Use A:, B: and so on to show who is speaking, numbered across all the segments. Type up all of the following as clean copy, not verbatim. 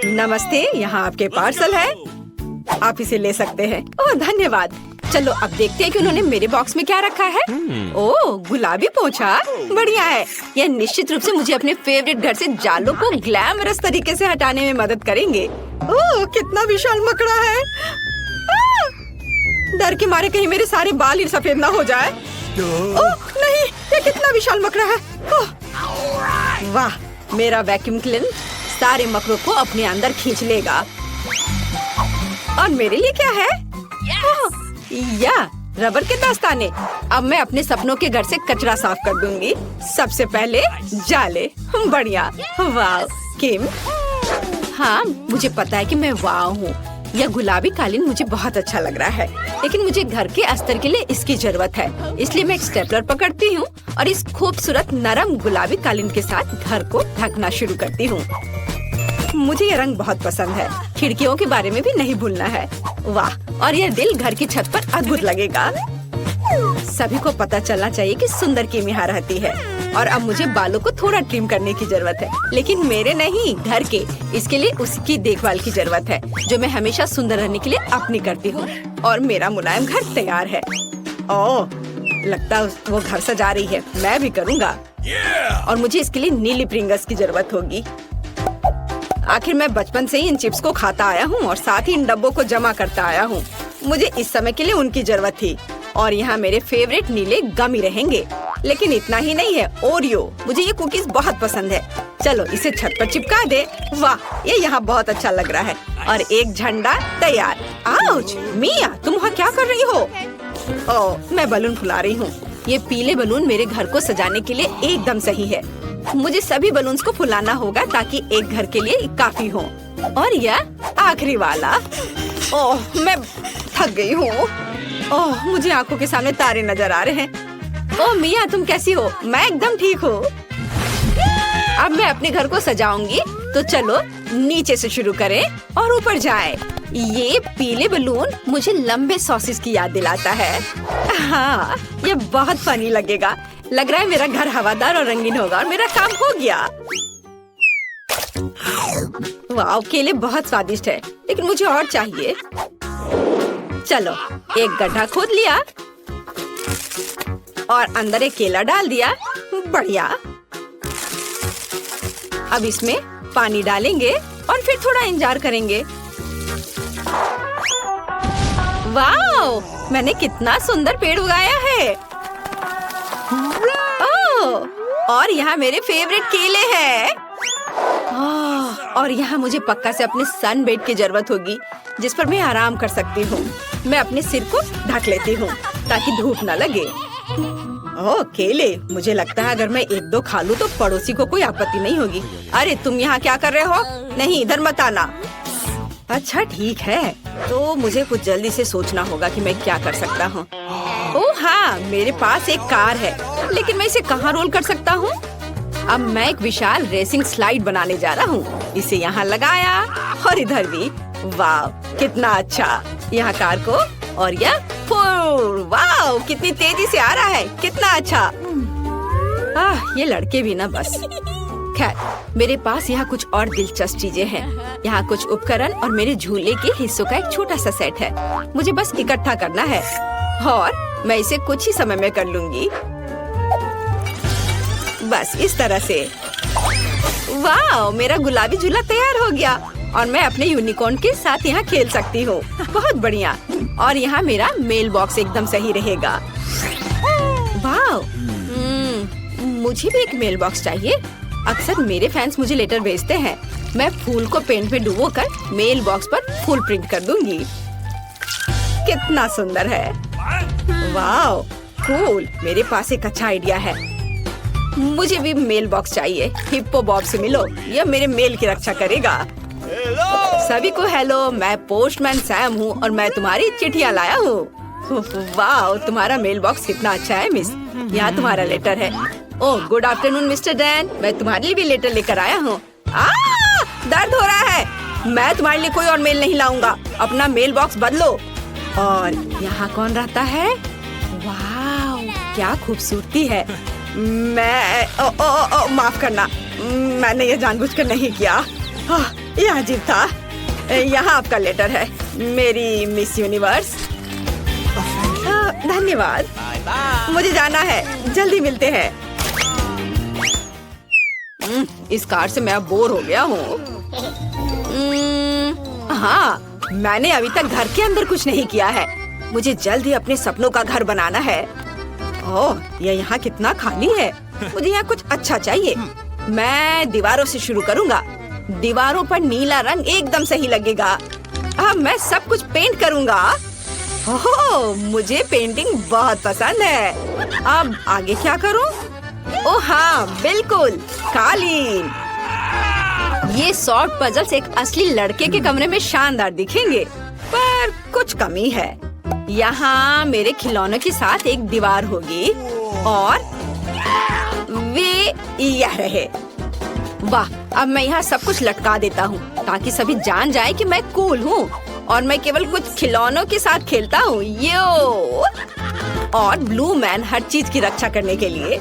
A: नमस्ते, यहाँ आपके पार्सल है। आप इसे ले सकते हैं। ओह धन्यवाद। चलो अब देखते हैं कि उन्होंने मेरे बॉक्स में क्या रखा है। ओह गुलाबी पोछा, बढ़िया है। यह निश्चित रूप से मुझे अपने फेवरेट घर से जालों को ग्लैमरस तरीके से हटाने में मदद करेंगे। ओह कितना विशाल मकड़ा है। डर के मारे कहीं मेरे सारे बाल ही सफेद ना हो जाए। ओह नहीं, ये कितना विशाल मकड़ा है। वाह, मेरा वैक्यूम क्लीनर सारे मकड़ों को अपने अंदर खींच लेगा। और मेरे लिए क्या है? या रबर के दस्ताने। अब मैं अपने सपनों के घर से कचरा साफ कर दूंगी। सबसे पहले जाले। बढ़िया। वाह किम। हाँ मुझे पता है कि मैं वाह हूँ। यह गुलाबी कालीन मुझे बहुत अच्छा लग रहा है, लेकिन मुझे घर के अस्तर के लिए इसकी जरूरत है। इसलिए मैं एक स्टेपलर पकड़ती हूँ और इस खूबसूरत नरम गुलाबी कालीन के साथ घर को ढकना शुरू करती हूँ। मुझे ये रंग बहुत पसंद है। खिड़कियों के बारे में भी नहीं भूलना है। वाह, और यह दिल घर की छत पर अद्भुत लगेगा। सभी को पता चलना चाहिए कि सुंदर किम यहाँ रहती है। और अब मुझे बालों को थोड़ा ट्रिम करने की जरूरत है, लेकिन मेरे नहीं, घर के। इसके लिए उसकी देखभाल की जरूरत है, जो मैं हमेशा सुंदर रहने के लिए अपनी करती हूँ। और मेरा मुलायम घर तैयार है। ओह, लगता है वो घर सजा रही है। मैं भी करूँगा। और मुझे इसके लिए नीली प्रिंगल्स की जरूरत होगी। आखिर मैं बचपन से ही इन चिप्स को खाता आया हूँ और साथ ही इन डब्बों को जमा करता आया हूँ। मुझे इस समय के लिए उनकी जरूरत थी। और यहाँ मेरे फेवरेट नीले गमी रहेंगे। लेकिन इतना ही नहीं है, ओरियो। मुझे ये कुकीज बहुत पसंद है। चलो इसे छत पर चिपका दे। वाह, ये यहाँ बहुत अच्छा लग रहा है। और एक झंडा तैयार। आउच, मिया तुम वहाँ क्या कर रही हो? ओह, मैं बलून फुला रही हूँ। ये पीले बलून मेरे घर को सजाने के लिए एकदम सही है। मुझे सभी बलून्स को फुलाना होगा ताकि एक घर के लिए काफी हो। और यह आखिरी वाला। ओह, मैं थक गई हूँ। ओह, मुझे आंखों के सामने तारे नजर आ रहे हैं। ओह मिया, तुम कैसी हो? मैं एकदम ठीक हूँ। अब मैं अपने घर को सजाऊंगी, तो चलो नीचे से शुरू करें और ऊपर जाएं। ये पीले बलून मुझे लंबे सॉसेस की याद दिलाता है। हाँ, ये बहुत फनी लगेगा। लग रहा है मेरा घर हवादार और रंगीन होगा और मेरा काम हो गया। वाह, केले बहुत स्वादिष्ट है, लेकिन मुझे और चाहिए। चलो, एक गड्ढा खोद लिया और अंदर एक केला डाल दिया। बढ़िया। अब इसमें पानी डालेंगे और फिर थोड़ा इंतजार करेंगे। वाह, मैंने कितना सुंदर पेड़ उगाया है। ओह, और यहाँ मेरे फेवरेट केले हैं। और यहाँ मुझे पक्का से अपने सन बेड की जरूरत होगी, जिस पर मैं आराम कर सकती हूँ। मैं अपने सिर को ढक लेती हूँ ताकि धूप न लगे। ओह केले, मुझे लगता है अगर मैं एक दो खा लूँ तो पड़ोसी को कोई आपत्ति नहीं होगी। अरे तुम यहाँ क्या कर रहे हो? नहीं, इधर मत आना। अच्छा ठीक है, तो मुझे कुछ जल्दी से सोचना होगा कि मैं क्या कर सकता हूँ। ओह हाँ, मेरे पास एक कार है, लेकिन मैं इसे कहाँ रोल कर सकता हूँ? अब मैं एक विशाल रेसिंग स्लाइड बनाने जा रहा हूँ। इसे यहाँ लगाया और इधर भी। वाह कितना अच्छा। यहाँ कार को और यह वाह कितनी तेजी से आ रहा है। कितना अच्छा। ये लड़के भी ना बस। खैर, मेरे पास यहाँ कुछ और दिलचस्प चीजें हैं। यहाँ कुछ उपकरण और मेरे झूले के हिस्सों का एक छोटा सा सेट है। मुझे बस इकट्ठा करना है और मैं इसे कुछ ही समय में कर लूंगी। बस इस तरह से। वाह, मेरा गुलाबी झूला तैयार हो गया और मैं अपने यूनिकॉर्न के साथ यहाँ खेल सकती हूँ। बहुत बढ़िया। और यहाँ मेरा मेल बॉक्स एकदम सही रहेगा। वाह, मुझे भी एक मेल बॉक्स चाहिए। अक्सर मेरे फैंस मुझे लेटर भेजते हैं। मैं फूल को पेंट में डुबोकर मेल बॉक्स पर फूल प्रिंट कर दूंगी। कितना सुंदर है। वाह कूल, मेरे पास एक अच्छा आइडिया है। मुझे भी मेल बॉक्स चाहिए। हिप्पो बॉब से मिलो, यह मेरे मेल की रक्षा करेगा। सभी को हेलो, मैं पोस्टमैन सैम हूँ और मैं तुम्हारी चिट्ठियाँ लाया हूँ। वाह, तुम्हारा मेल बॉक्स कितना अच्छा है मिस। यहाँ तुम्हारा लेटर है। Oh good afternoon mister Dan, मैं तुम्हारे लिए भी लेटर लेकर आया हूँ। दर्द हो रहा है। मैं तुम्हारे लिए कोई और मेल नहीं लाऊंगा। अपना मेल बॉक्स बदलो। और यहाँ कौन रहता है? वाह क्या खूबसूरती है। मैं माफ करना, मैंने ये जानबूझकर नहीं किया। ये क्या अजीब था। यहाँ आपका लेटर है, मेरी मिस यूनिवर्स। धन्यवाद, मुझे जाना है, जल्दी मिलते हैं। इस कार से मैं अब बोर हो गया हूँ। हाँ, मैंने अभी तक घर के अंदर कुछ नहीं किया है। मुझे जल्दी अपने सपनों का घर बनाना है। ओह, ये यहाँ कितना खाली है। मुझे यहाँ कुछ अच्छा चाहिए। मैं दीवारों से शुरू करूँगा। दीवारों पर नीला रंग एकदम सही लगेगा। अब मैं सब कुछ पेंट करूँगा। ओह, मुझे पेंटिंग बहुत पसंद है। अब आगे क्या करूँ? ओह हाँ, बिल्कुल, कालीन। ये सॉर्ट पजल्स एक असली लड़के के कमरे में शानदार दिखेंगे, पर कुछ कमी है। यहाँ मेरे खिलौनों के साथ एक दीवार होगी और वे यह रहे। वाह, अब मैं यहाँ सब कुछ लटका देता हूँ ताकि सभी जान जाए कि मैं कूल हूँ और मैं केवल कुछ खिलौनों के साथ खेलता हूँ। यो! और ब्लू मैन हर चीज की रक्षा करने के लिए।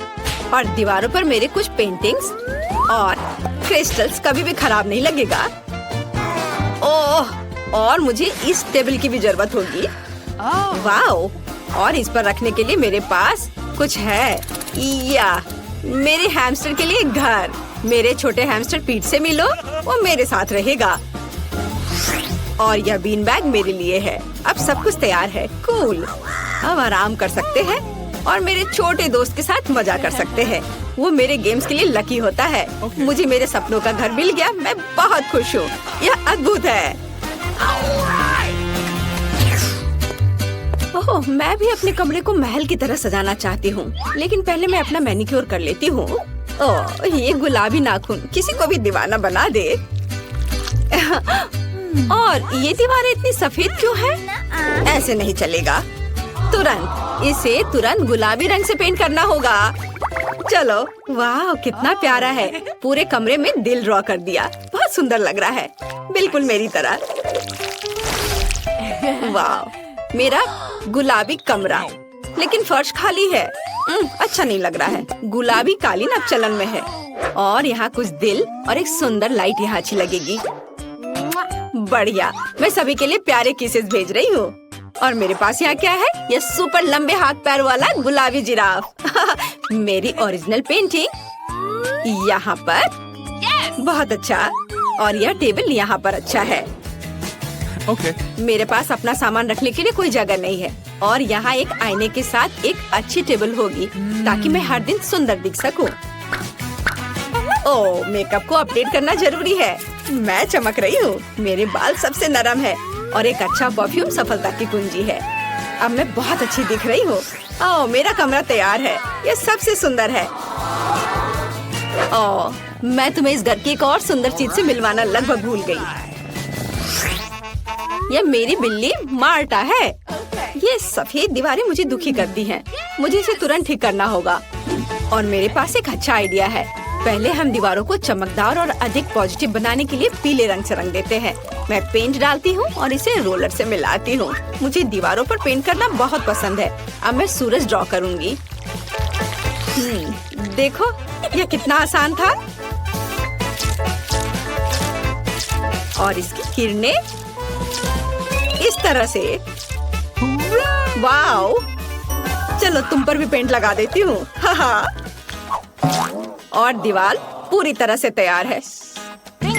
A: और दीवारों पर मेरे कुछ पेंटिंग्स और क्रिस्टल्स कभी भी खराब नहीं लगेगा। ओह, और मुझे इस टेबल की भी जरूरत होगी। वाओ! और इस पर रखने के लिए मेरे पास कुछ है। या मेरे हैमस्टर के लिए घर। मेरे छोटे हैमस्टर पीठ से मिलो, वो मेरे साथ रहेगा। और यह बीन बैग मेरे लिए है। अब सब कुछ तैयार है। कूल। अब आराम कर सकते हैं और मेरे छोटे दोस्त के साथ मजा कर सकते हैं। वो मेरे गेम्स के लिए लकी होता है। मुझे मेरे सपनों का घर मिल गया। मैं बहुत खुश हूँ। यह अद्भुत है। ओह, मैं भी अपने कमरे को महल की तरह सजाना चाहती हूँ, लेकिन पहले मैं अपना मैनिक्योर कर लेती हूँ। ओह, ये गुलाबी नाखून किसी को भी दीवाना बना दे। और ये दीवारें इतनी सफेद क्यों है? ऐसे नहीं चलेगा। इसे तुरंत गुलाबी रंग से पेंट करना होगा। चलो, वाह, कितना प्यारा है। पूरे कमरे में दिल ड्रॉ कर दिया। बहुत सुंदर लग रहा है, बिल्कुल मेरी तरह। वाह, मेरा गुलाबी कमरा, लेकिन फर्श खाली है। अच्छा नहीं लग रहा है। गुलाबी कालीन अब चलन में है। और यहाँ कुछ दिल और एक सुंदर लाइट यहाँ अच्छी लगेगी। बढ़िया, मैं सभी के लिए प्यारे किसेस भेज रही हूँ। और मेरे पास यहाँ क्या है? ये सुपर लंबे हाथ पैर वाला गुलाबी जिराफ। मेरी ओरिजिनल पेंटिंग यहाँ पर। बहुत अच्छा। और यह टेबल यहाँ पर अच्छा है। मेरे पास अपना सामान रखने के लिए कोई जगह नहीं है। और यहाँ एक आईने के साथ एक अच्छी टेबल होगी ताकि मैं हर दिन सुंदर दिख सकूं। ओह, मेकअप को अपडेट करना जरूरी है। मैं चमक रही हूँ। मेरे बाल सबसे नरम है और एक अच्छा परफ्यूम सफलता की कुंजी है। अब मैं बहुत अच्छी दिख रही हूँ। ओह, मेरा कमरा तैयार है। यह सबसे सुंदर है। ओह, मैं तुम्हें इस घर की एक और सुंदर चीज से मिलवाना लगभग भूल गई। यह मेरी बिल्ली मार्टा है। ये सफेद दीवारें मुझे दुखी करती हैं। मुझे इसे तुरंत ठीक करना होगा। और मेरे पास एक अच्छा आइडिया है। पहले हम दीवारों को चमकदार और अधिक पॉजिटिव बनाने के लिए पीले रंग से रंग देते हैं। मैं पेंट डालती हूँ और इसे रोलर से मिलाती हूँ। मुझे दीवारों पर पेंट करना बहुत पसंद है। अब मैं सूरज ड्रॉ करूँगी। देखो, यह कितना आसान था। और इसकी किरणें इस तरह से। वाओ! चलो, तुम पर भी पेंट लगा देती हूँ। और दीवार पूरी तरह से तैयार है,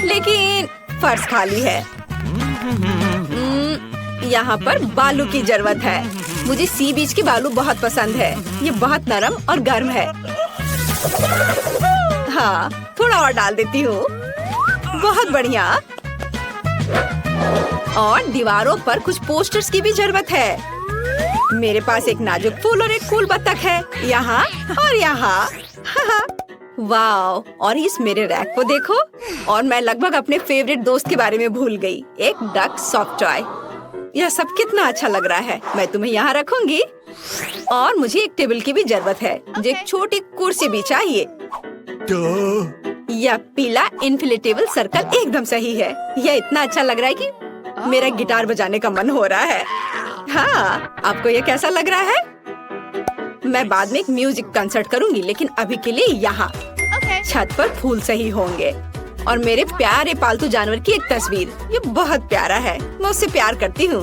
A: लेकिन फर्श खाली है। यहाँ पर बालू की जरूरत है। मुझे सी बीच की बालू बहुत पसंद है। ये बहुत नरम और गर्म है। हाँ, थोड़ा और डाल देती हूँ। बहुत बढ़िया। और दीवारों पर कुछ पोस्टर्स की भी जरूरत है। मेरे पास एक नाजुक फूल और एक फूल बत्तख है, यहाँ और यहाँ। वाओ! और इस मेरे रैक को देखो। और मैं लगभग अपने फेवरेट दोस्त के बारे में भूल गई, एक डक सॉफ्ट टॉय। यह सब कितना अच्छा लग रहा है। मैं तुम्हें यहाँ रखूंगी। और मुझे एक टेबल की भी जरूरत है। मुझे एक छोटी कुर्सी भी चाहिए। यह पीला इन्फ्लेटेबल सर्कल एकदम सही है। यह इतना अच्छा लग रहा है कि मेरा गिटार बजाने का मन हो रहा है। हाँ, आपको यह कैसा लग रहा है? मैं बाद में एक म्यूजिक कंसर्ट करूंगी, लेकिन अभी के लिए यहाँ छत पर फूल सही होंगे। और मेरे प्यारे पालतू जानवर की एक तस्वीर। ये बहुत प्यारा है, मैं उससे प्यार करती हूँ।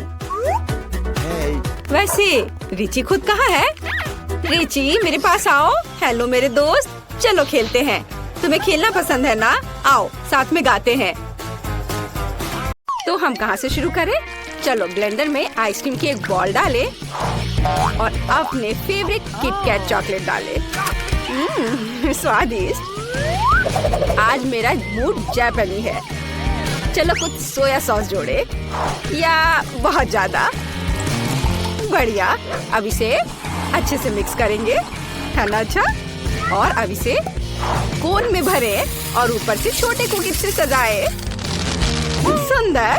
A: वैसे रिची खुद कहाँ है? रिची मेरे पास आओ। हेलो मेरे दोस्त, चलो खेलते हैं। तुम्हें खेलना पसंद है ना? आओ साथ में गाते हैं। तो हम कहाँ से शुरू करें? चलो ब्लेंडर में आइसक्रीम की एक बॉल डालें और अपने फेवरेट किटकैट चॉकलेट डालें। स्वादिष्ट। आज मेरा मूड जापानी है। चलो कुछ सोया सॉस जोड़े, या बहुत ज्यादा? बढ़िया। अब इसे अच्छे से मिक्स करेंगे, है ना? अच्छा, और अब इसे कोन में भरे और ऊपर से छोटे कुकीज से सजाए। सुंदर,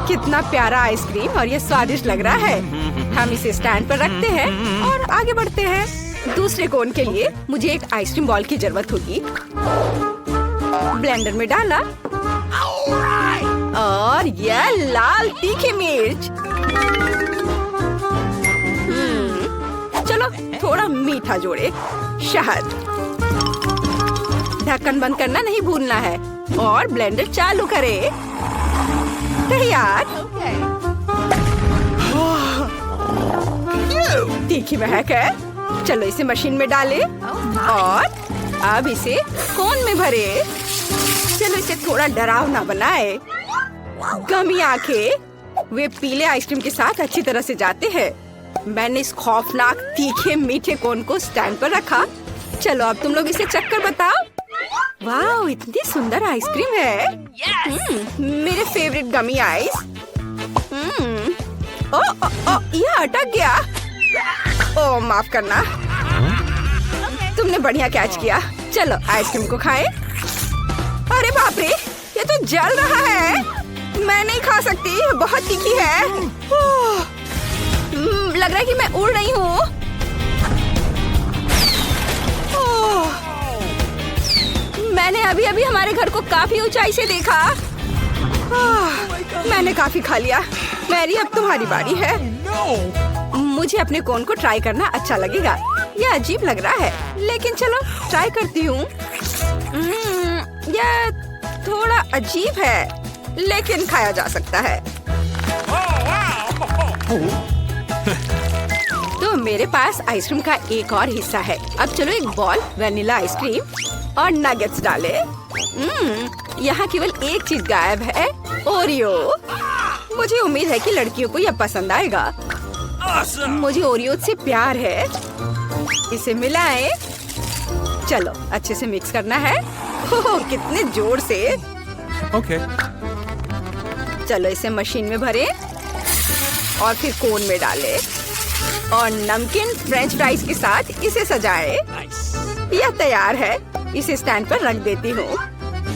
A: कितना प्यारा आइसक्रीम और ये स्वादिष्ट लग रहा है। हम इसे स्टैंड पर रखते हैं और आगे बढ़ते हैं। दूसरे कोन के लिए मुझे एक आइसक्रीम बॉल की जरूरत होगी। ब्लेंडर में डाला और यह लाल तीखी मिर्च। चलो थोड़ा मीठा जोड़े, शहद। ढक्कन बंद करना नहीं भूलना है और ब्लेंडर चालू करे। तैयार। तीखी महक है। चलो इसे मशीन में डालें और अब इसे कोन में भरे। चलो इसे थोड़ा डरावना बनाए। गमी आंखें वे पीले आइसक्रीम के साथ अच्छी तरह से जाते हैं। मैंने इस खौफनाक तीखे मीठे कोन को स्टैंड पर रखा। चलो अब तुम लोग इसे चक्कर बताओ। वाह, इतनी सुंदर आइसक्रीम है। मेरे फेवरेट गमी आइस। ये अटक गया। ओ माफ करना। तुमने बढ़िया कैच किया। चलो आइसक्रीम को खाएं। अरे बाप रे, ये तो जल रहा है। मैं नहीं खा सकती, बहुत तीखी है। लग रहा है कि मैं उड़ रही हूँ। मैंने अभी अभी हमारे घर को काफी ऊंचाई से देखा। मैंने काफी खा लिया। मैरी, अब तुम्हारी बारी है। मुझे अपने कोन को ट्राई करना अच्छा लगेगा। यह अजीब लग रहा है, लेकिन चलो ट्राई करती हूँ। यह थोड़ा अजीब है, लेकिन खाया जा सकता है। तो मेरे पास आइसक्रीम का एक और हिस्सा है। अब चलो एक बॉल वनीला आइसक्रीम और नगेट्स डाले। यहाँ केवल एक चीज गायब है, ओरियो। मुझे उम्मीद है कि लड़कियों को यह पसंद आएगा। मुझे ओरियो से प्यार है। इसे मिलाएं। चलो अच्छे से मिक्स करना है। ओह, कितने जोर से।
B: ओके।
A: चलो इसे मशीन में भरें और फिर कोन में डालें और नमकीन फ्रेंच फ्राइज के साथ इसे सजाएं। यह तैयार है। इसे स्टैंड पर रख देती हूँ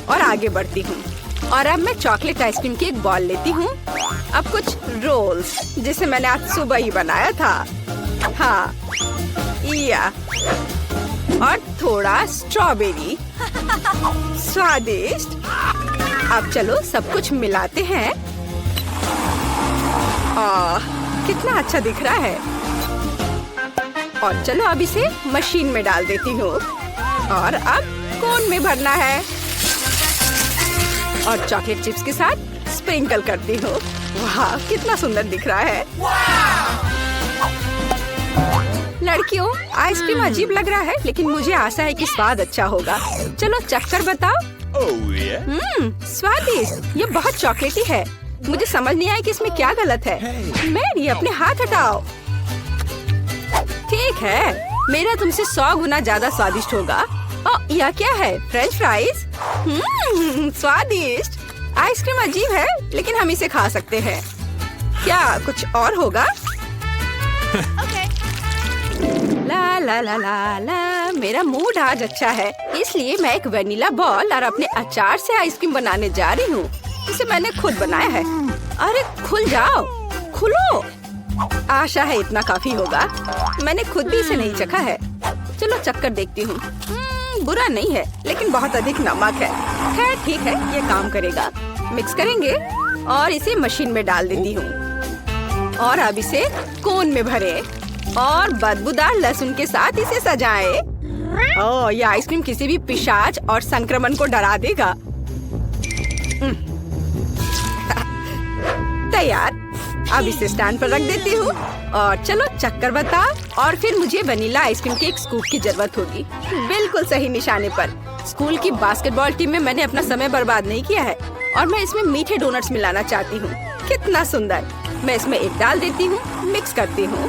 A: और आगे बढ़ती हूँ। और अब मैं चॉकलेट आइसक्रीम की एक बॉल लेती हूँ। अब कुछ रोल्स, जिसे मैंने आज सुबह ही बनाया था। हाँ, या और थोड़ा स्ट्रॉबेरी। स्वादिष्ट। अब चलो सब कुछ मिलाते हैं। कितना अच्छा दिख रहा है। और चलो अब इसे मशीन में डाल देती हूँ और अब कोन में भरना है और चॉकलेट चिप्स के साथ स्प्रिंकल करती हूँ। वाह, कितना सुंदर दिख रहा है। लड़कियों, आइसक्रीम अजीब लग रहा है, लेकिन मुझे आशा है कि स्वाद अच्छा होगा। चलो चक्कर बताओ। स्वादिष्ट। ये बहुत चॉकलेटी है। मुझे समझ नहीं आया कि इसमें क्या गलत है। मैरी, अपने हाथ हटाओ। ठीक है, मेरा तुमसे 100 गुना ज्यादा स्वादिष्ट होगा। यह क्या है? French fries. स्वादिष्ट। आइसक्रीम अजीब है, लेकिन हम इसे खा सकते हैं। क्या कुछ और होगा? ला ला ला ला ला, मेरा मूड आज अच्छा है, इसलिए मैं एक वनीला बॉल और अपने अचार से आइसक्रीम बनाने जा रही हूँ। इसे मैंने खुद बनाया है। अरे खुल जाओ, खुलो। आशा है इतना काफी होगा। मैंने खुद भी इसे नहीं चखा है। चलो चक्कर देखती हूँ। बुरा नहीं है, लेकिन बहुत अधिक नमक है। खैर ठीक है, ये काम करेगा। मिक्स करेंगे और इसे मशीन में डाल देती हूँ और अब इसे कोन में भरे और बदबूदार लहसुन के साथ इसे सजाएं। ओह, ये आइसक्रीम किसी भी पिशाच और संक्रमण को डरा देगा। तैयार। अब इसे स्टैंड पर रख देती हूँ और चलो चक्कर बताओ। और फिर मुझे वनीला आइसक्रीम के एक स्कूप की जरूरत होगी। बिल्कुल सही निशाने पर। स्कूल की बास्केटबॉल टीम में मैंने अपना समय बर्बाद नहीं किया है और मैं इसमें मीठे डोनट्स मिलाना चाहती हूँ। कितना सुंदर। मैं इसमें एक डाल देती हूँ, मिक्स करती हूँ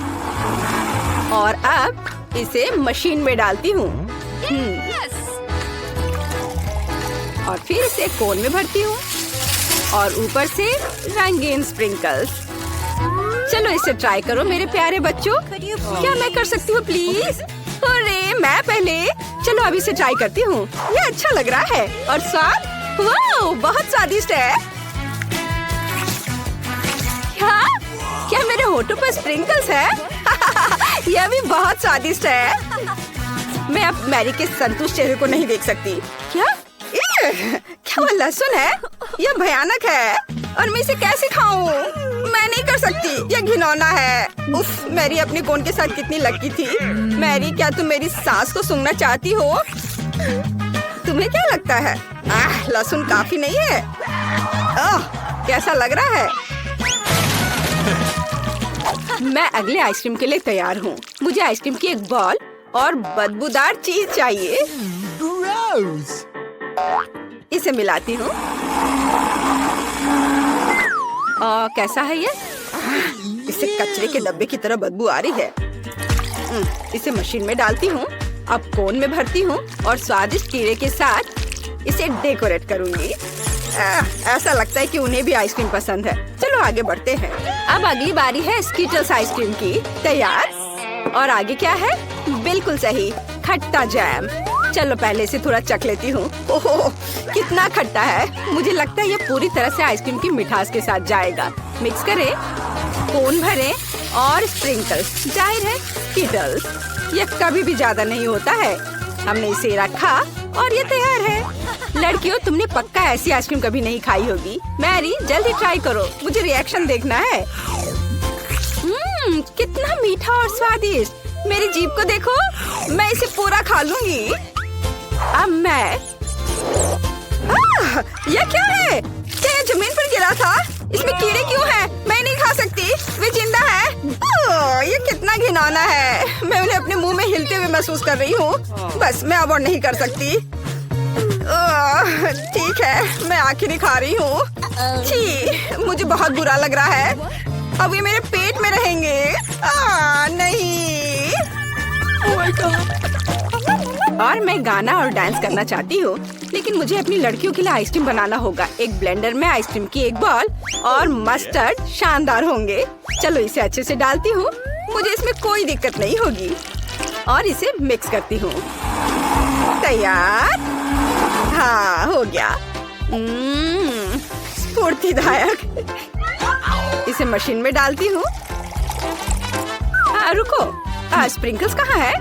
A: और अब इसे मशीन में डालती हूँ। और फिर इसे कोन में भरती हूँ और ऊपर से रंगीन स्प्रिंकल्स। चलो इसे ट्राई करो मेरे प्यारे बच्चों। क्या मैं कर सकती हूँ प्लीज? अरे मैं पहले। चलो अभी इसे ट्राई करती हूँ। ये अच्छा लग रहा है और स्वाद वाह बहुत स्वादिष्ट है। क्या मेरे होठों पर स्प्रिंकल्स है? यह भी बहुत स्वादिष्ट है। मैं अब मैरी के संतुष्ट चेहरे को नहीं देख सकती। क्या वो लहसुन है? यह भयानक है और मैं इसे कैसे खाऊं? मैं नहीं कर सकती। यह घिनौना है। उफ, मैरी अपने कोन के साथ कितनी लकी थी। मैरी क्या तुम मेरी सांस को सूंघना चाहती हो? तुम्हें क्या लगता है? लहसुन काफी नहीं है? कैसा लग रहा है? मैं अगले आइसक्रीम के लिए तैयार हूँ। मुझे आइसक्रीम की एक बॉल और बदबूदार चीज चाहिए। इसे मिलाती हूँ। कैसा है ये? इसे कचरे के डब्बे की तरह बदबू आ रही है। इसे मशीन में डालती हूँ। अब कोन में भरती हूँ और स्वादिष्ट कीड़े के साथ इसे डेकोरेट करूँगी। ऐसा लगता है कि उन्हें भी आइसक्रीम पसंद है। चलो आगे बढ़ते हैं। अब अगली बारी है स्कीटल्स आइसक्रीम की। तैयार? और आगे क्या है? बिल्कुल सही, खट्टा जैम। चलो पहले से थोड़ा चख लेती हूँ। ओह कितना खट्टा है। मुझे लगता है ये पूरी तरह से आइसक्रीम की मिठास के साथ जाएगा। मिक्स करें, कोन भरें और स्प्रिंकल्स। जाहिर है स्कीटल्स। ये कभी भी ज्यादा नहीं होता है। हमने इसे रखा और ये तैयार है। लड़कियों तुमने पक्का ऐसी आइसक्रीम कभी नहीं खाई होगी। मैरी जल्दी ट्राई करो, मुझे रिएक्शन देखना है। कितना मीठा और स्वादिष्ट। मेरी जीभ को देखो, मैं इसे पूरा खा लूंगी। अब मैं यह क्या है? क्या ये जमीन पर गिरा था? इसमें कीड़े क्यों हैं? मैं नहीं खा सकती। वे जिंदा है। ये कितना घिनौना है। मैं उन्हें अपने मुंह में हिलते हुए महसूस कर रही हूँ। बस मैं अब और नहीं कर सकती। ठीक है, मैं आखिर ही खा रही हूँ। छी, मुझे बहुत बुरा लग रहा है। अब ये मेरे पेट में रहेंगे। नहीं। और मैं गाना और डांस करना चाहती हूँ, लेकिन मुझे अपनी लड़कियों के लिए आइसक्रीम बनाना होगा। एक ब्लेंडर में आइसक्रीम की एक बॉल और मस्टर्ड शानदार होंगे। चलो इसे अच्छे से डालती हूँ। मुझे इसमें कोई दिक्कत नहीं होगी। और इसे मिक्स करती हूँ। तैयार? हाँ हो गया। स्फूर्तिदायक। इसे मशीन में डालती हूँ। रुको, स्प्रिंकल्स कहाँ है?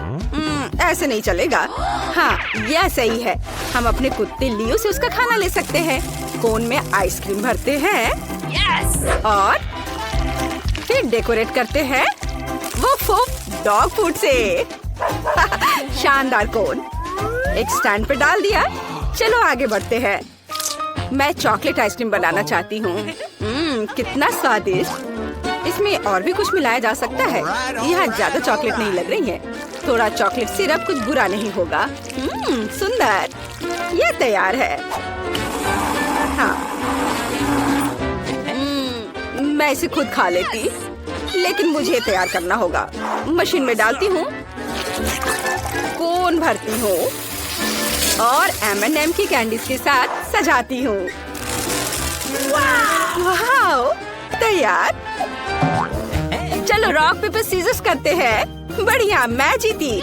A: ऐसे नहीं चलेगा। हाँ यह सही है। हम अपने कुत्ते लियो से उसका खाना ले सकते हैं। कोन में आइसक्रीम भरते हैं। और फिर डेकोरेट करते हैं वो डॉग फूड से। शानदार कोन। एक स्टैंड पे डाल दिया। चलो आगे बढ़ते हैं। मैं चॉकलेट आइसक्रीम बनाना चाहती हूँ। कितना स्वादिष्ट। इसमें और भी कुछ मिलाया जा सकता है। यहाँ ज्यादा चॉकलेट नहीं लग रही है। थोड़ा चॉकलेट सिरप कुछ बुरा नहीं होगा। सुंदर। ये तैयार है। हाँ मैं इसे खुद खा लेती, लेकिन मुझे तैयार करना होगा। मशीन में डालती हूँ, कोन भरती हूँ और M&M की कैंडीज के साथ सजाती हूँ। वाह, तैयार। चलो रॉक पेपर सीजर्स करते हैं। बढ़िया, मैं जीती।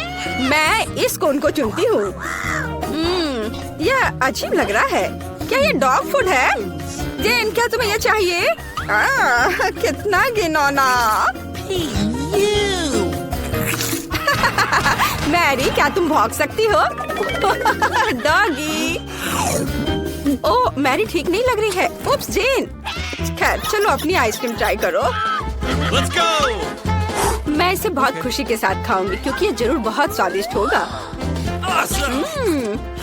A: मैं इस कोन को चुनती हूँ। यह अजीब लग रहा है। क्या ये डॉग फूड है? जेन, क्या तुम्हें यह चाहिए? कितना घिनौना। मैरी, क्या तुम भौंक सकती हो? डॉगी। ओह, मैरी ठीक नहीं लग रही है। उप्स, जेन। खैर, चलो अपनी आइसक्रीम ट्राई करो।
B: Let's go!
A: मैं इसे बहुत खुशी के साथ खाऊंगी क्योंकि ये जरूर बहुत स्वादिष्ट होगा।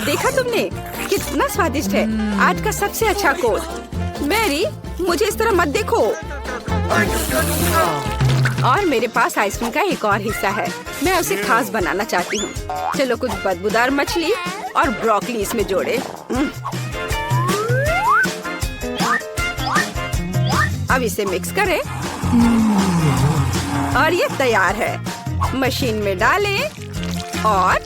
A: देखा तुमने? कितना स्वादिष्ट है। आज का सबसे अच्छा कोन। मैरी, मुझे इस तरह मत देखो। और मेरे पास आइसक्रीम का एक और हिस्सा है। मैं उसे खास बनाना चाहती हूँ। चलो कुछ बदबूदार मछली और ब्रोकली इसमें जोड़े। अब इसे मिक्स करें और ये तैयार है। मशीन में डालें और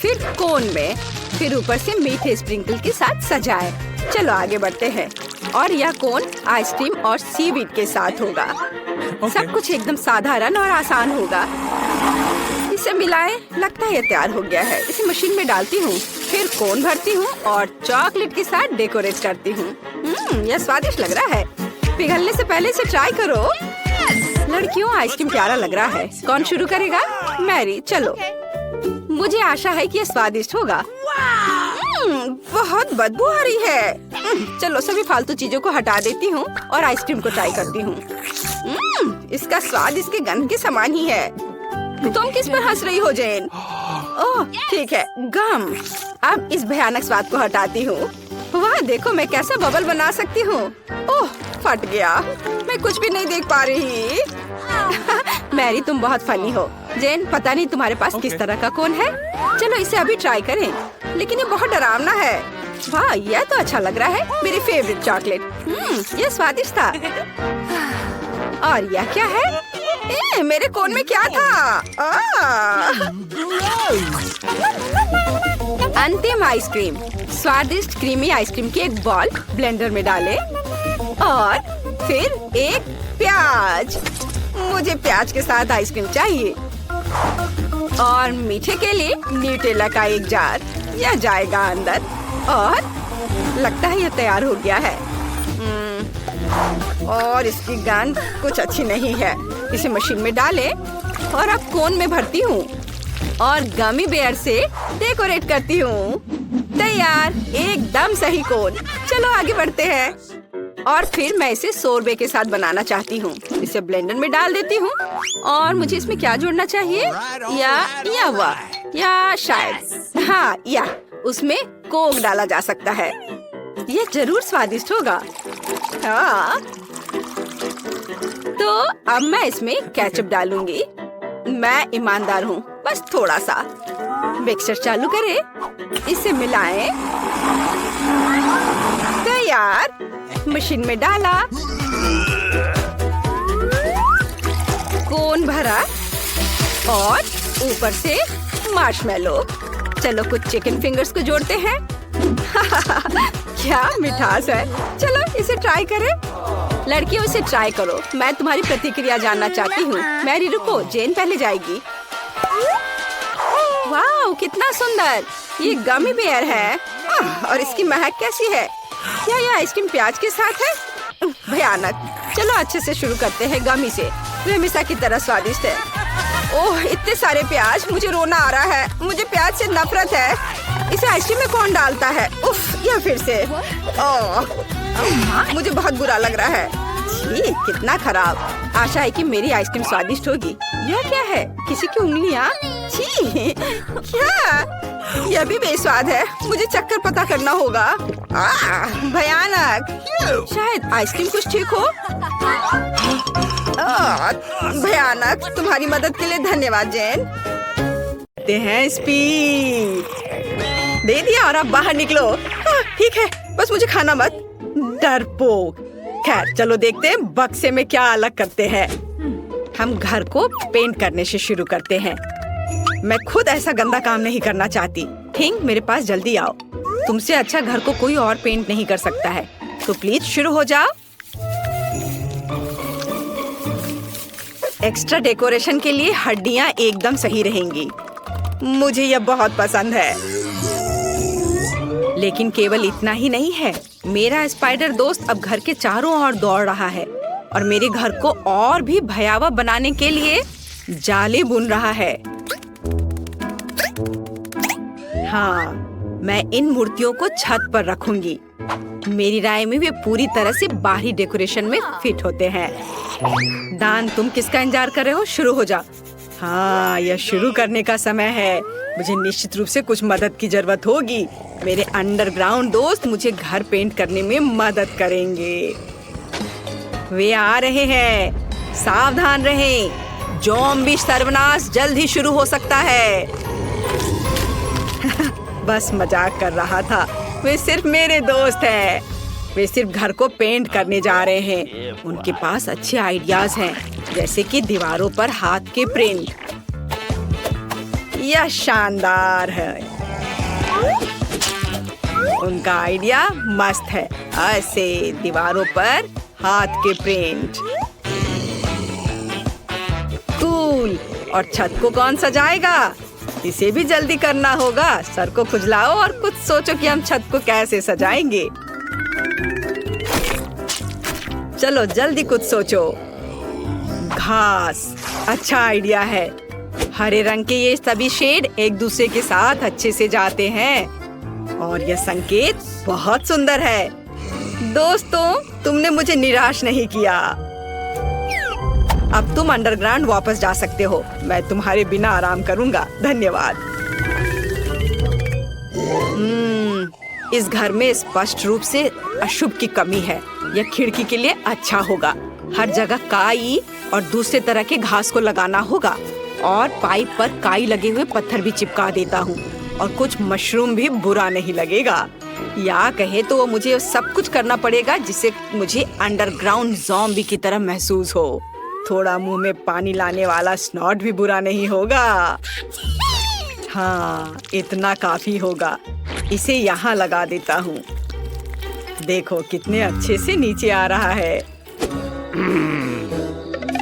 A: फिर कोन में, फिर ऊपर से मीठे स्प्रिंकल के साथ सजाएं। चलो आगे बढ़ते हैं। और यह कोन आइसक्रीम और सीवीड के साथ होगा। सब कुछ एकदम साधारण और आसान होगा। इसे मिलाएं। लगता है ये तैयार हो गया है। इसे मशीन में डालती हूँ, फिर कोन भरती हूँ और चॉकलेट के साथ डेकोरेट करती हूँ। यह स्वादिष्ट लग रहा है। पिघलने से पहले इसे ट्राई करो। लड़कियों, आइसक्रीम प्यारा लग रहा है। कौन शुरू करेगा? मैरी, चलो। मुझे आशा है कि यह स्वादिष्ट होगा। बहुत बदबू आ रही है। चलो सभी फालतू चीजों को हटा देती हूँ और आइसक्रीम को ट्राई करती हूँ। इसका स्वाद इसके गंध के समान ही है। तुम किस पर हंस रही हो जेन? ओह ठीक है, गम। अब इस भयानक स्वाद को हटाती हूँ। वाह, देखो मैं कैसा बबल बना सकती हूँ। ओह फट गया। मैं कुछ भी नहीं देख पा रही। मैरी, तुम बहुत फनी हो। जेन, पता नहीं तुम्हारे पास किस तरह का कोन है। चलो इसे अभी ट्राई करें। लेकिन ये बहुत डरावना है। वाह, यह तो अच्छा लग रहा है। मेरी फेवरेट चॉकलेट। ये स्वादिष्ट था। और यह क्या है? मेरे कोन में क्या था? अंतिम आइसक्रीम। स्वादिष्ट क्रीमी आइसक्रीम की एक बॉल ब्लेंडर में डालें और फिर एक प्याज। मुझे प्याज के साथ आइसक्रीम चाहिए। और मीठे के लिए न्यूटेला का एक जार। यह जाएगा अंदर और लगता है यह तैयार हो गया है। और इसकी गंध कुछ अच्छी नहीं है। इसे मशीन में डालें और अब कोन में भरती हूँ और गमी बेयर से डेकोरेट करती हूँ। तैयार, एकदम सही कोन। चलो आगे बढ़ते हैं। और फिर मैं इसे सोरबे के साथ बनाना चाहती हूँ। इसे ब्लेंडर में डाल देती हूँ और मुझे इसमें क्या जोड़ना चाहिए? या शायद हाँ, या उसमें कोक डाला जा सकता है। यह जरूर स्वादिष्ट होगा। हाँ, तो अब मैं इसमें केचप डालूंगी। मैं ईमानदार हूँ, बस थोड़ा सा। मिक्सचर चालू करें, इसे मिलाएं। तैयार। मशीन में डाला, कोन भरा और ऊपर से मार्शमेलो। चलो कुछ चिकन फिंगर्स को जोड़ते हैं। क्या मिठास है। चलो इसे ट्राई करें। लड़कियों, इसे ट्राई करो। मैं तुम्हारी प्रतिक्रिया जानना चाहती हूँ। मैरी, रुको, जेन पहले जाएगी। वाह, कितना सुंदर। ये गमी बेयर है। और इसकी महक कैसी है? क्या यह आइसक्रीम प्याज के साथ है? भयानक। चलो अच्छे से शुरू करते हैं गमी से। वे हमेशा की तरह स्वादिष्ट है। ओह, इतने सारे प्याज, मुझे रोना आ रहा है। मुझे प्याज से नफरत है। इसे आइसक्रीम में कौन डालता है? उफ, यह फिर से। ओह, मुझे बहुत बुरा लग रहा है। छी, कितना खराब। आशा है कि मेरी आइसक्रीम स्वादिष्ट होगी। यह क्या है? किसी की उंगलियाँ? छी, क्या? यह भी बेस्वाद है। मुझे चक्कर पता करना होगा। भयानक। शायद आइसक्रीम कुछ ठीक हो। भयानक। तुम्हारी मदद के लिए धन्यवाद जेन। देते हैं स्पीड। दे दिया और अब बाहर निकलो। ठीक है, बस मुझे खाना मत। डरपोक। खैर चलो देखते हैं बक्से में क्या अलग करते हैं। हम घर को पेंट करने से शुरू करते हैं। मैं खुद ऐसा गंदा काम नहीं करना चाहती। थिंक, मेरे पास जल्दी आओ। तुमसे अच्छा घर को कोई और पेंट नहीं कर सकता है। तो प्लीज शुरू हो जाओ। एक्स्ट्रा डेकोरेशन के लिए हड्डियां एकदम सही रहेंगी। मुझे यह बहुत पसंद है। लेकिन केवल इतना ही नहीं है। मेरा स्पाइडर दोस्त अब घर के चारों ओर दौड़ रहा है और मेरे घर को और भी भयावह बनाने के लिए जाले बुन रहा है। हाँ, मैं इन मूर्तियों को छत पर रखूंगी। मेरी राय में वे पूरी तरह से बाहरी डेकोरेशन में फिट होते हैं। दान, तुम किसका इंतजार कर रहे हो? शुरू हो जा। हाँ, यह शुरू करने का समय है। मुझे निश्चित रूप से कुछ मदद की जरूरत होगी। मेरे अंडरग्राउंड दोस्त मुझे घर पेंट करने में मदद करेंगे। वे आ रहे हैं। सावधान रहें, ज़ॉम्बी सर्वनाश जल्द ही शुरू हो सकता है। बस मजाक कर रहा था, वे सिर्फ मेरे दोस्त हैं। वे सिर्फ घर को पेंट करने जा रहे हैं। उनके पास अच्छे आइडियाज हैं, जैसे कि दीवारों पर हाथ के प्रिंट। यह शानदार है। उनका आइडिया मस्त है, ऐसे दीवारों पर हाथ के प्रिंट। कूल। और छत को कौन सजाएगा? इसे भी जल्दी करना होगा। सर को खुजलाओ और कुछ सोचो कि हम छत को कैसे सजाएंगे। चलो जल्दी कुछ सोचो। घास अच्छा आइडिया है। हरे रंग के ये सभी शेड एक दूसरे के साथ अच्छे से जाते हैं और यह संकेत बहुत सुंदर है। दोस्तों, तुमने मुझे निराश नहीं किया। अब तुम अंडरग्राउंड वापस जा सकते हो। मैं तुम्हारे बिना आराम करूंगा। धन्यवाद। इस घर में स्पष्ट रूप से अशुभ की कमी है। यह खिड़की के लिए अच्छा होगा। हर जगह काई और दूसरे तरह के घास को लगाना होगा और पाइप पर काई लगे हुए पत्थर भी चिपका देता हूँ और कुछ मशरूम भी बुरा नहीं लगेगा। या कहे तो वो मुझे सब कुछ करना पड़ेगा जिससे मुझे अंडरग्राउंड ज़ॉम्बी की तरह महसूस हो। थोड़ा मुंह में पानी लाने वाला स्नॉट भी बुरा नहीं होगा। हाँ, इतना काफी होगा। इसे यहाँ लगा देता हूँ। देखो कितने अच्छे से नीचे आ रहा है।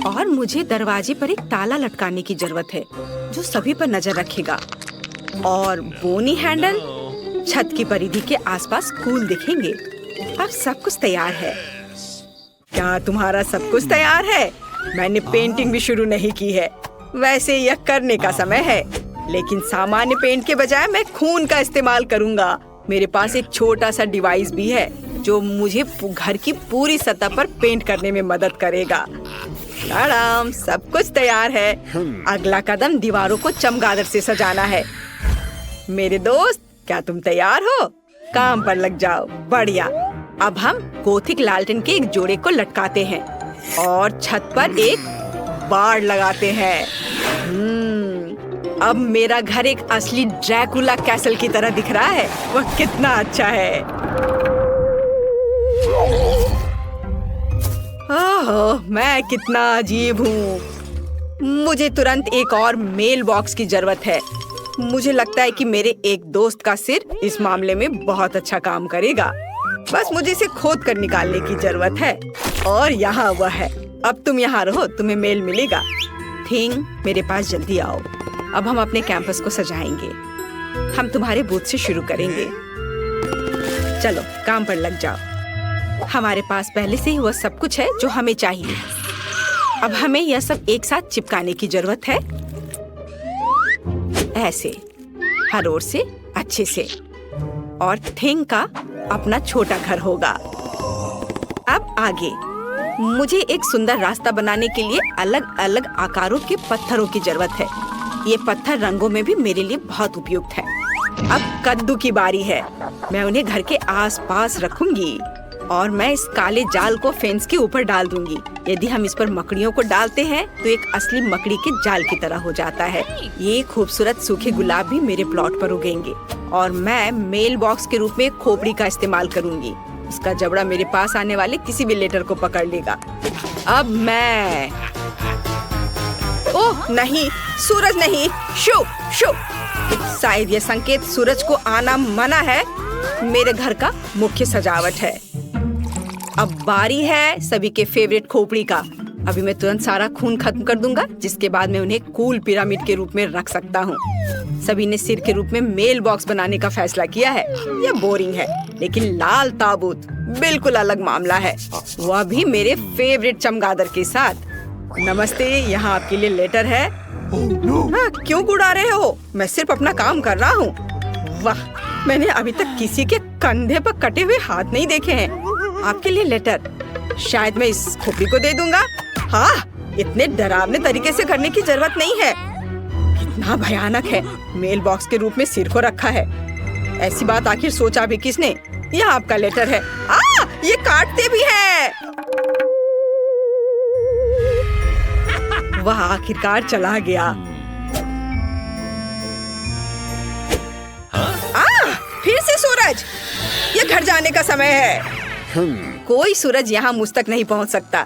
A: और मुझे दरवाजे पर एक ताला लटकाने की जरूरत है जो सभी पर नजर रखेगा। और बोनी हैंडल छत की परिधि के आसपास कूल दिखेंगे। अब सब कुछ तैयार है। क्या तुम्हारा सब कुछ तैयार है? मैंने पेंटिंग भी शुरू नहीं की है। वैसे यह करने का समय है, लेकिन सामान्य पेंट के बजाय मैं खून का इस्तेमाल करूंगा। मेरे पास एक छोटा सा डिवाइस भी है जो मुझे घर की पूरी सतह पर पेंट करने में मदद करेगा। आराम, सब कुछ तैयार है। अगला कदम दीवारों को चमगादड़ से सजाना है। मेरे दोस्त, क्या तुम तैयार हो? काम पर लग जाओ। बढ़िया। अब हम गोथिक लालटेन के एक जोड़े को लटकाते हैं और छत पर एक बाड़ लगाते हैं। अब मेरा घर एक असली ड्रैकुला कैसल की तरह दिख रहा है। वह कितना अच्छा है। ओह, मैं कितना अजीब हूँ। मुझे तुरंत एक और मेल बॉक्स की जरूरत है। मुझे लगता है कि मेरे एक दोस्त का सिर इस मामले में बहुत अच्छा काम करेगा। बस मुझे इसे खोद कर निकालने की जरूरत है। और यहाँ वह है। अब तुम यहाँ रहो, तुम्हें मेल मिलेगा। थिंग, मेरे पास जल्दी आओ। अब हम अपने कैंपस को सजाएंगे। हम तुम्हारे बूथ से शुरू करेंगे। चलो काम पर लग जाओ। हमारे पास पहले से ही वह सब कुछ है जो हमें चाहिए। अब हमें यह सब एक साथ चिपकाने की जरूरत है। ऐसे, हर ओर से अच्छे से। और थिंग का अपना छोटा घर होगा। अब आगे मुझे एक सुंदर रास्ता बनाने के लिए अलग अलग आकारों के पत्थरों की जरूरत है। ये पत्थर रंगों में भी मेरे लिए बहुत उपयुक्त है। अब कद्दू की बारी है। मैं उन्हें घर के आसपास रखूंगी और मैं इस काले जाल को फेंस के ऊपर डाल दूंगी। यदि हम इस पर मकड़ियों को डालते हैं तो एक असली मकड़ी के जाल की तरह हो जाता है। ये खूबसूरत सूखे गुलाब भी मेरे प्लॉट पर उगेंगे और मैं मेल बॉक्स के रूप में खोपड़ी का इस्तेमाल करूंगी। इसका जबड़ा मेरे पास आने वाले किसी भी लेटर को पकड़ लेगा। अब मैं ओह नहीं, सूरज नहीं। शो शो, शायद ये संकेत सूरज को आना मना है। मेरे घर का मुख्य सजावट है। अब बारी है सभी के फेवरेट खोपड़ी का। अभी मैं तुरंत सारा खून खत्म कर दूंगा, जिसके बाद मैं उन्हें कूल पिरामिड के रूप में रख सकता हूँ। सभी ने सिर के रूप में मेल बॉक्स बनाने का फैसला किया है। यह बोरिंग है, लेकिन लाल ताबूत बिल्कुल अलग मामला है, वह भी मेरे फेवरेट चमगादड़ के साथ। नमस्ते, यहाँ आपके लिए लेटर है। हाँ, क्यों उड़ा रहे हो? मैं सिर्फ अपना काम कर रहा हूँ। वाह, मैंने अभी तक किसी के कंधे पर कटे हुए हाथ नहीं देखे हैं। आपके लिए लेटर। शायद मैं इस खोपड़ी को दे दूंगा। हाँ, इतने डरावने तरीके से करने की जरूरत नहीं है। कितना भयानक है, मेल बॉक्स के रूप में सिर को रखा है। ऐसी बात आखिर सोचा भी किसने? यह आपका लेटर है। ये काटते भी हैं। वह आखिरकार चला गया। फिर से सूरज। ये घर जाने का समय है। कोई सूरज यहाँ मुझ तक नहीं पहुँच सकता।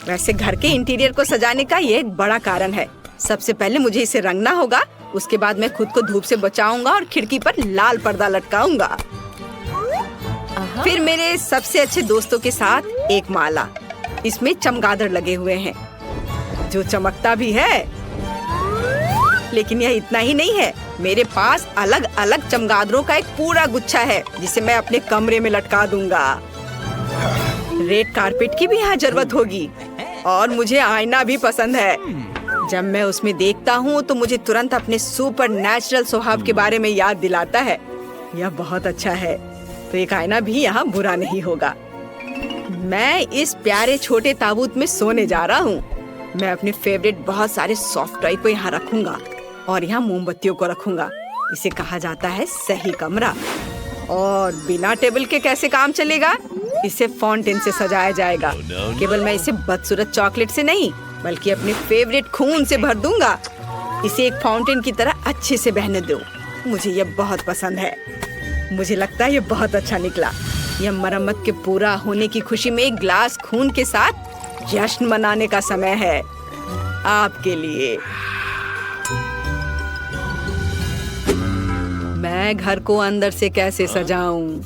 A: वैसे घर के इंटीरियर को सजाने का ये एक बड़ा कारण है। सबसे पहले मुझे इसे रंगना होगा, उसके बाद मैं खुद को धूप से बचाऊंगा और खिड़की पर लाल पर्दा लटकाऊंगा। फिर मेरे सबसे अच्छे दोस्तों के साथ एक माला, इसमें चमगादड़ लगे हुए हैं जो चमकता भी है। लेकिन यह इतना ही नहीं है, मेरे पास अलग अलग चमगादड़ों का एक पूरा गुच्छा है जिसे मैं अपने कमरे में लटका दूंगा। रेड कारपेट की भी यहाँ जरूरत होगी और मुझे आईना भी पसंद है। जब मैं उसमें देखता हूँ तो मुझे तुरंत अपने सुपर नेचुरल स्वभाव के बारे में याद दिलाता है। यह बहुत अच्छा है, तो एक आईना भी यहाँ बुरा नहीं होगा। मैं इस प्यारे छोटे ताबूत में सोने जा रहा हूँ। मैं अपने फेवरेट बहुत सारे सॉफ्ट टॉय को यहाँ रखूंगा और यहाँ मोमबत्तियों को रखूंगा। इसे कहा जाता है सही कमरा। और बिना टेबल के कैसे काम चलेगा? इसे फाउंटेन से सजाया जाएगा। केवल मैं इसे बदसूरत चॉकलेट से नहीं, बल्कि अपने फेवरेट खून से भर दूंगा। इसे एक फाउंटेन की तरह अच्छे से बहने दो। मुझे यह बहुत पसंद है। मुझे लगता है यह बहुत अच्छा निकला। यह मरम्मत के पूरा होने की खुशी में एक ग्लास खून के साथ जश्न मनाने का समय है आपके लिए। मैं घर को अंदर से कैसे सजाऊं?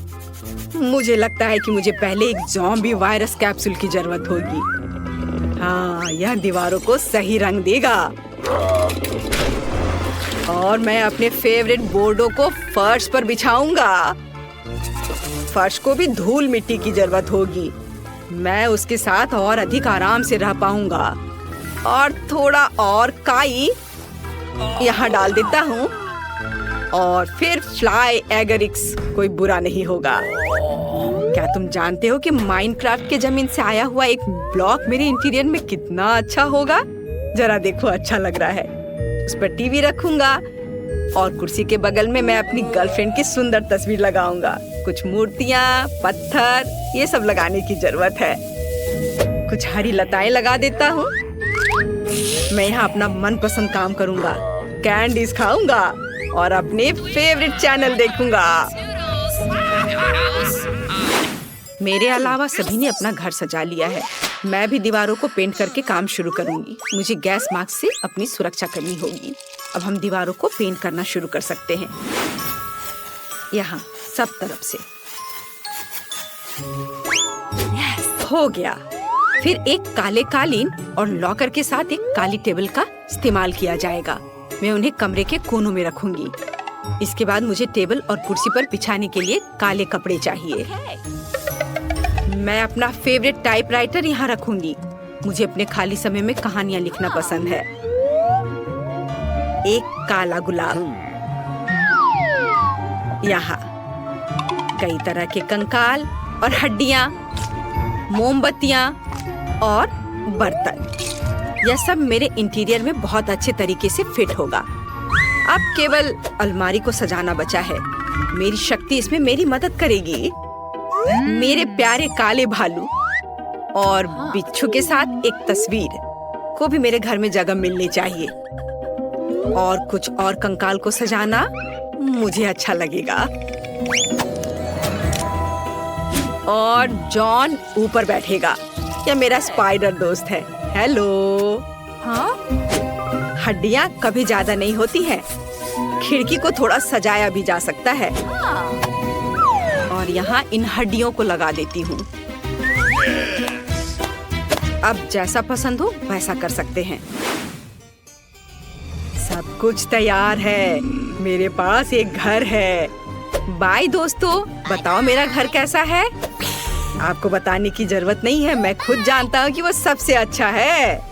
A: मुझे लगता है कि मुझे पहले एक ज़ॉम्बी वायरस कैप्सूल की जरूरत होगी। हाँ, यह दीवारों को सही रंग देगा। और मैं अपने फेवरेट बोर्डों को फर्श पर बिछाऊंगा। फर्श को भी धूल मिट्टी की जरूरत होगी। मैं उसके साथ और अधिक आराम से रह पाऊंगा। और थोड़ा और काई यहाँ डाल देता हूँ। और फिर फ्लाई एगरिक्स, कोई बुरा नहीं होगा। क्या तुम जानते हो कि माइनक्राफ्ट के जमीन से आया हुआ एक ब्लॉक मेरे इंटीरियर में कितना अच्छा होगा? जरा देखो, अच्छा लग रहा है। उस पर टीवी रखूंगा और कुर्सी के बगल में मैं अपनी गर्लफ्रेंड की सुंदर तस्वीर लगाऊंगा। कुछ मूर्तियाँ, पत्थर, ये सब लगाने की जरूरत है। कुछ हरी लताएं लगा देता हूँ। मैं यहाँ अपना मनपसंद काम करूंगा, कैंडीज खाऊंगा और अपने फेवरेट चैनल देखूंगा। मेरे अलावा सभी ने अपना घर सजा लिया है। मैं भी दीवारों को पेंट करके काम शुरू करूंगी। मुझे गैस मास्क से अपनी सुरक्षा करनी होगी। अब हम दीवारों को पेंट करना शुरू कर सकते हैं। यहाँ सब तरफ से। हो गया। फिर एक काले कालीन और लॉकर के साथ एक काली टेबल का इस्तेमाल किया जाएगा। मैं उन्हें कमरे के कोनों में रखूंगी। इसके बाद मुझे टेबल और कुर्सी पर बिछाने के लिए काले कपड़े चाहिए। मैं अपना फेवरेट टाइपराइटर यहाँ रखूंगी। मुझे अपने खाली समय में कहानियाँ लिखना पसंद है। एक काला गुलाब, यहाँ कई तरह के कंकाल और हड्डियाँ, मोमबत्तियाँ और बर्तन। यह सब मेरे इंटीरियर में बहुत अच्छे तरीके से फिट होगा। अब केवल अलमारी को सजाना बचा है। मेरी शक्ति इसमें मेरी मदद करेगी। मेरे प्यारे काले भालू और बिच्छू के साथ एक तस्वीर को भी मेरे घर में जगह मिलनी चाहिए। और कुछ और कंकाल को सजाना मुझे अच्छा लगेगा। और जॉन ऊपर बैठेगा। यह मेरा स्पाइडर दोस्त है। हेलो। हाँ? हड्डियाँ कभी ज्यादा नहीं होती हैं। खिड़की को थोड़ा सजाया भी जा सकता है। और यहाँ इन हड्डियों को लगा देती हूँ। अब जैसा पसंद हो वैसा कर सकते हैं। सब कुछ तैयार है। मेरे पास एक घर है। बाय दोस्तों, बताओ मेरा घर कैसा है? आपको बताने की जरूरत नहीं है, मैं खुद जानता हूँ कि वो सबसे अच्छा है।